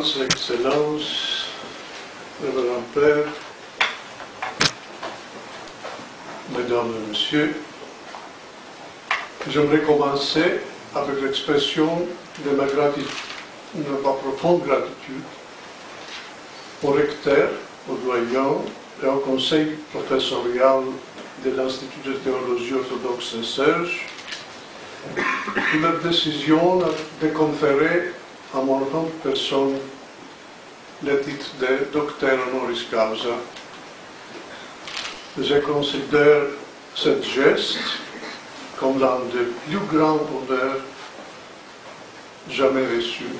Présidence, Excellences, Révérend Père, Mesdames et Messieurs, j'aimerais commencer avec l'expression de ma profonde gratitude au recteur, au doyen et au conseil professorial de l'Institut de théologie orthodoxe Saint-Serge pour leur décision de conférer à mon humble personne le titre de docteur honoris causa. Je considère ce geste comme l'un des plus grands honneurs jamais reçus.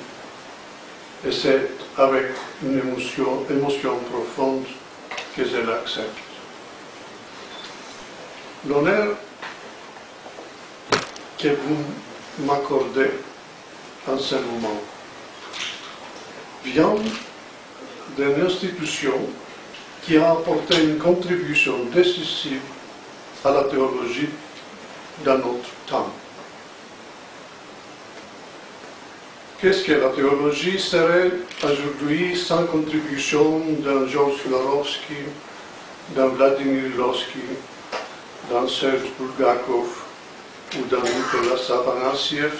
Et c'est avec une émotion profonde que je l'accepte. L'honneur que vous m'accordez en ce moment vient d'une institution qui a apporté une contribution décisive à la théologie dans notre temps. Qu'est-ce que la théologie serait aujourd'hui sans contribution d'un Georges Florovsky, d'un Vladimir Lossky, d'un Serge Bulgakov ou d'un Nicolas Afanassiev,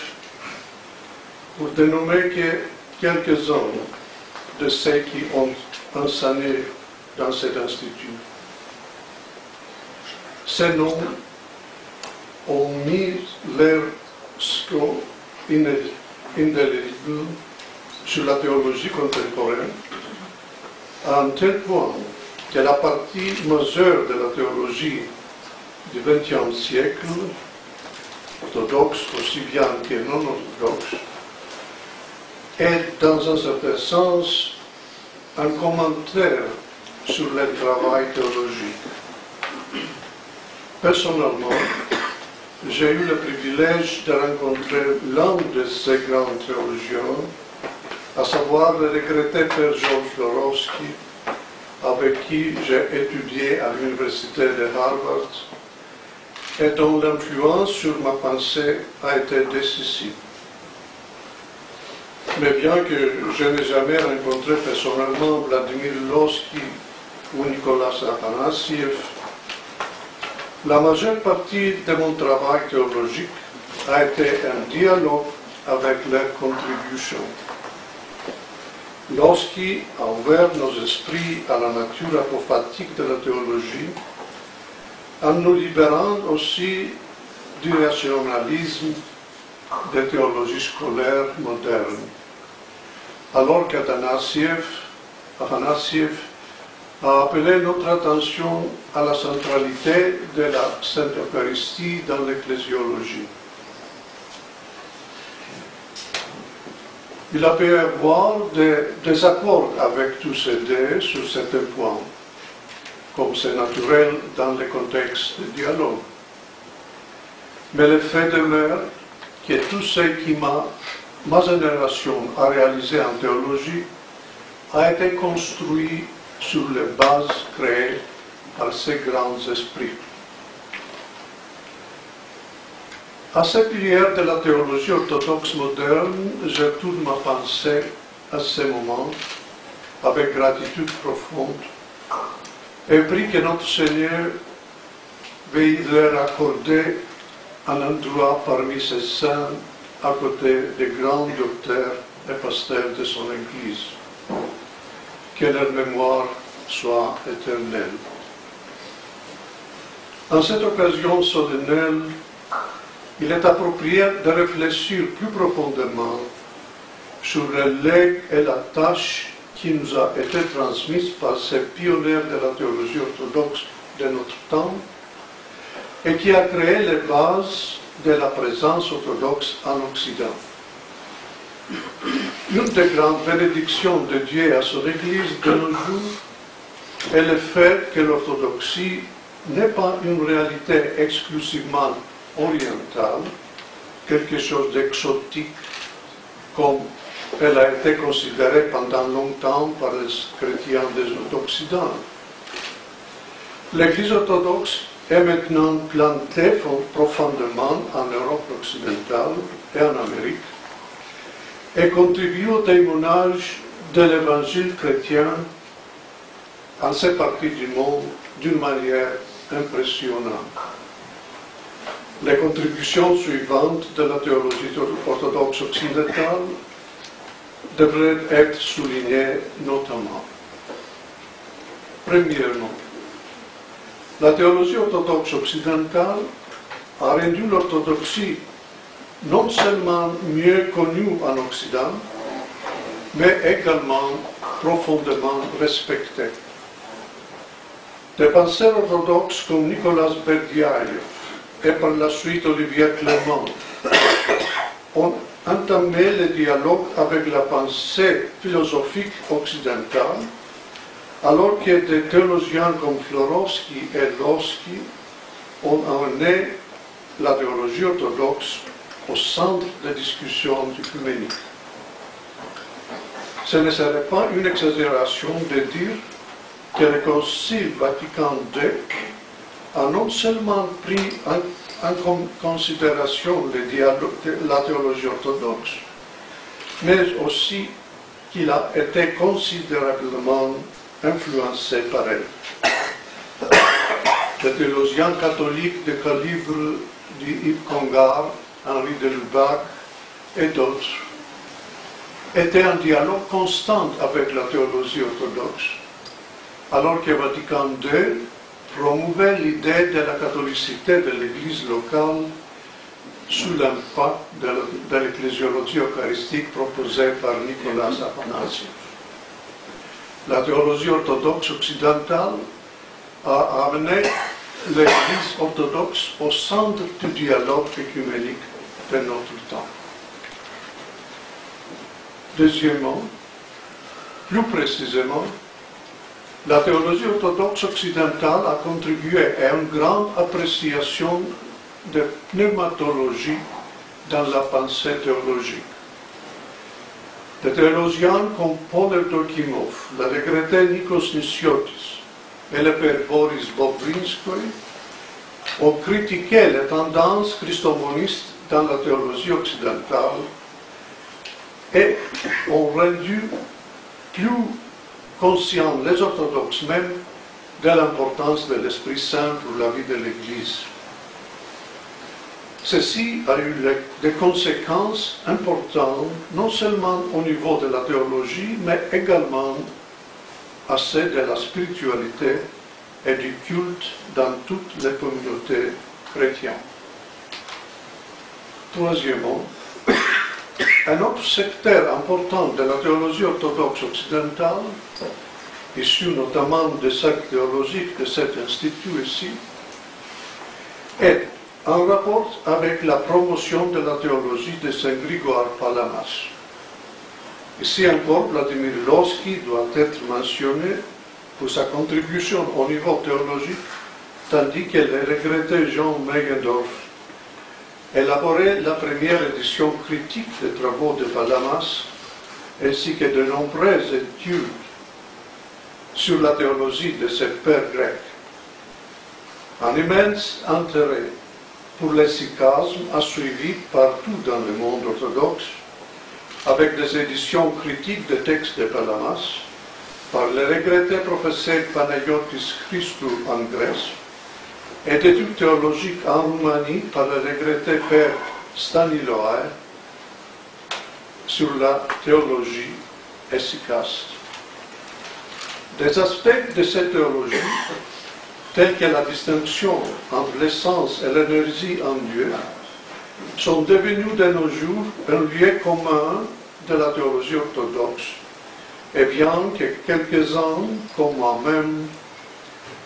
pour dénommer que quelques-uns de ceux qui ont enseigné dans cet institut. Ces noms ont mis leur sceau indélébile sur la théologie contemporaine, à un tel point que la partie majeure de la théologie du XXe siècle, orthodoxe aussi bien que non orthodoxe, est dans un certain sens un commentaire sur le travail théologique. Personnellement, j'ai eu le privilège de rencontrer l'un de ces grands théologiens, à savoir le regretté Père Georges Florovsky, avec qui j'ai étudié à l'université de Harvard et dont l'influence sur ma pensée a été décisive. Mais bien que je n'ai jamais rencontré personnellement Vladimir Lossky ou Nicolas Afanassiev, la majeure partie de mon travail théologique a été un dialogue avec leurs contributions. Lossky a ouvert nos esprits à la nature apophatique de la théologie, en nous libérant aussi du rationalisme des théologies scolaires modernes, alors qu'Afanassiev a appelé notre attention à la centralité de la Sainte Eucharistie dans l'ecclésiologie. Il a pu y avoir des désaccords avec tous ces deux sur certains points, comme c'est naturel dans le contexte de dialogue. Mais le fait demeure que tout ce qui ma génération a réalisé en théologie a été construit sur les bases créées par ces grands esprits. À cette pilière de la théologie orthodoxe moderne, je tourne ma pensée à ce moment avec gratitude profonde et prie que notre Seigneur veuille leur accorder un endroit parmi ses saints à côté des grands docteurs et pasteurs de son Église. Que leur mémoire soit éternelle. En cette occasion solennelle, il est approprié de réfléchir plus profondément sur le legs et la tâche qui nous a été transmise par ces pionniers de la théologie orthodoxe de notre temps et qui a créé les bases de la présence orthodoxe en Occident. Une des grandes bénédictions de Dieu à son Église de nos jours est le fait que l'orthodoxie n'est pas une réalité exclusivement orientale, quelque chose d'exotique, comme elle a été considérée pendant longtemps par les chrétiens d'Occident. L'Église orthodoxe est maintenant plantée profondément en Europe occidentale et en Amérique, et contribue au témoignage de l'évangile chrétien en ces parties du monde d'une manière impressionnante. Les contributions suivantes de la théologie orthodoxe occidentale devraient être soulignées notamment. Premièrement, la théologie orthodoxe occidentale a rendu l'orthodoxie non seulement mieux connue en Occident, mais également profondément respectée. Des penseurs orthodoxes comme Nicolas Berdiaïev et par la suite Olivier Clément ont entamé le dialogue avec la pensée philosophique occidentale, alors que des théologiens comme Florovsky et Lossky ont amené la théologie orthodoxe au centre des discussions œcuméniques. Ce ne serait pas une exagération de dire que le Concile Vatican II a non seulement pris en considération la théologie orthodoxe, mais aussi qu'il a été considérablement influencé par elle. Les théologiens catholiques de calibre d'Yves Congar, Henri de Lubac et d'autres étaient en dialogue constant avec la théologie orthodoxe, alors que Vatican II promouvait l'idée de la catholicité de l'Église locale sous l'impact de l'ecclésiologie eucharistique proposée par Nicolas Afanasieff. La théologie orthodoxe occidentale a amené l'Église orthodoxe au centre du dialogue œcuménique de notre temps. Deuxièmement, plus précisément, la théologie orthodoxe occidentale a contribué à une grande appréciation de pneumatologie dans la pensée théologique. Des théologiens comme Paul Evdokimov, le regretté Nikos Nisiotis et le père Boris Bobrinskoy ont critiqué les tendances christomonistes dans la théologie occidentale et ont rendu plus conscients les orthodoxes même de l'importance de l'Esprit Saint pour la vie de l'Église. Ceci a eu des conséquences importantes, non seulement au niveau de la théologie, mais également à celle de la spiritualité et du culte dans toutes les communautés chrétiennes. Troisièmement, un autre secteur important de la théologie orthodoxe occidentale, issu notamment des cercles théologiques de cet institut ici, est en rapport avec la promotion de la théologie de Saint Grégoire Palamas. Ici encore, Vladimir Lossky doit être mentionné pour sa contribution au niveau théologique, tandis que le regretté Jean Meigendorf élaborait la première édition critique des travaux de Palamas, ainsi que de nombreuses études sur la théologie de ce père grec. Un immense intérêt pour le sikhisme a suivi partout dans le monde orthodoxe, avec des éditions critiques des textes de Palamas, par le regretté professeur Panayotis Christou en Grèce, et d'études théologiques en Roumanie par le regretté père Staniloae sur la théologie efficace. Des aspects de cette théologie, tels que la distinction entre l'essence et l'énergie en Dieu, sont devenus de nos jours un lieu commun de la théologie orthodoxe, et bien que quelques-uns, comme moi-même,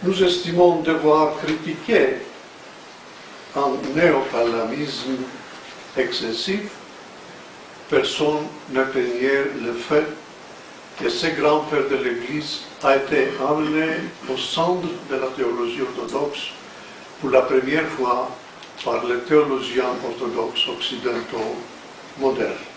nous estimons devoir critiquer un néopalamisme excessif, personne ne peut nier le fait que ce grand-père de l'Église a été amené au centre de la théologie orthodoxe pour la première fois par les théologiens orthodoxes occidentaux modernes.